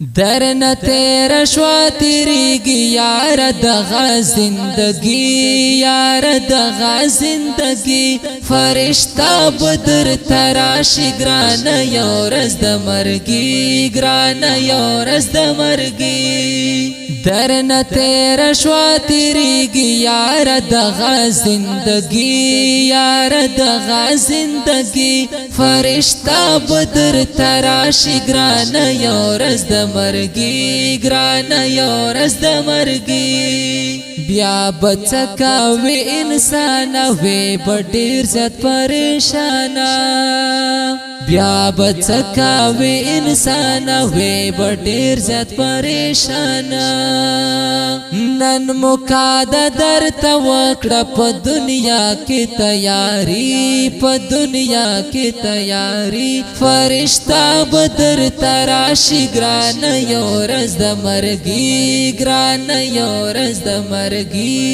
درن تیر شوا تیریگی یار دغا زندگی یار دغا زندگی فرشتہ بدر تراشی گران یورز دمرگی گران یورز دمرگی درن تیر شوا تیریگی یار دغا زندگی یار دغا زندگی فرشتہ بدر تراشی گران یورز دمرگی گران یورز دمرگی بیا بچکاوی انسان وی بډیر زیات پریشانا بیا بچکاوی انسان وی بډیر زیات پریشانا نن مکاد درته وکړه په دنیا کې تیاری په دنیا کې تیاری فرشتہ بدر تراشی گران یورز دمرگی گران یورز دمرگی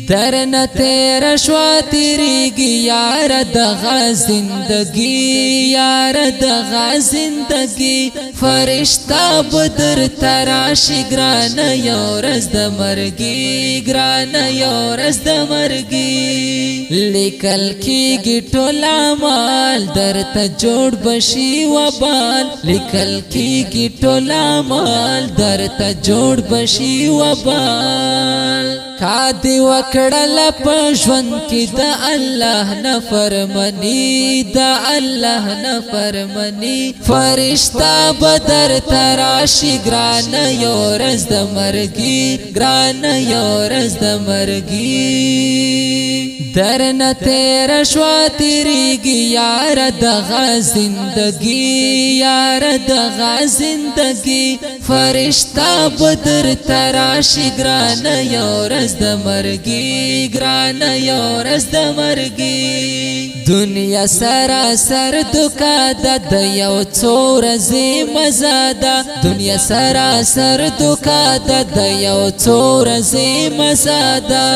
درن تیر شوا تیریگی یار دغا زندگی یار دغا زندگی فرشتہ بدر تراشی گران یورز دمرگی گران یورز دمرگی لیکل کیگی ټولا مال درته جوړ بشي وبال لیکل کیگی ټولا مال درته جوړ بشي وبال کادی وکړل په ژوند کې د الله نفرمانی د الله نفرمانی فرشتہ بدر تراشی گران یورز دمرگی گران یورز دمرگی درن تیر شوا تیریگی یار دغا زندگی یار دغا زندگی فرشتہ بدر تراشی گران یورز دمرگی گران یورز دمرگی دنیا سراسر دکا د یو څو ورځې مزه ده دنیا سراسر دکا د یو څو ورځې مزه ده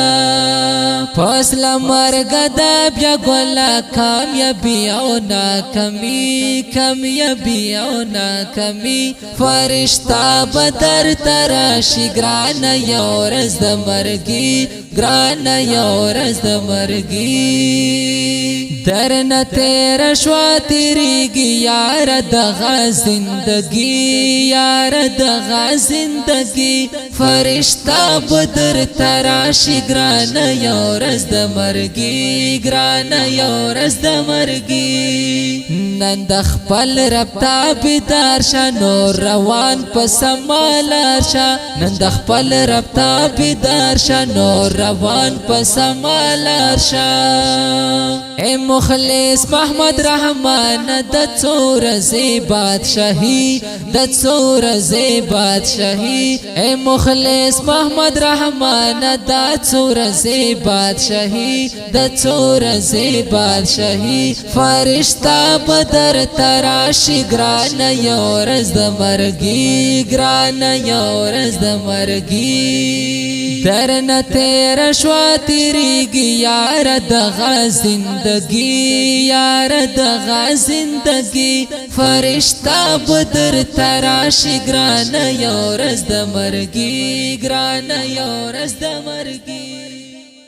فاصله مرګ ده بیا ګوله کامیابي او ناکامي کامیابي او ناکامي فرشتہ بدر تراشی گران یورز دمرگی گران یورز دمرگی درن تیر شوا تیریگی یار دغا زندگی یار دغا زندگی فرشتہ بدر تراشی گران یورز دمرگی گران یورز دمرگی نن د خپل رب تابعدار شه نور روان په سمالار شه نن د خپل رب تابعدار شه نور روان په سمالار شه اے مخلص محمد رحمان د څور زی بادشاہی د څور زی بادشاہی اے مخلص محمد رحمان د څور زی بادشاہی د څور زی بادشاہی فرشتہ بدر تراشی گران یورز دمرگی گران یورز دمرگی درن تیر شوا تیریگی یار دغا زندگی یار دغا زندگی فرشتہ بدر تراشی گران یورز دمرگی گران یورز دمرگی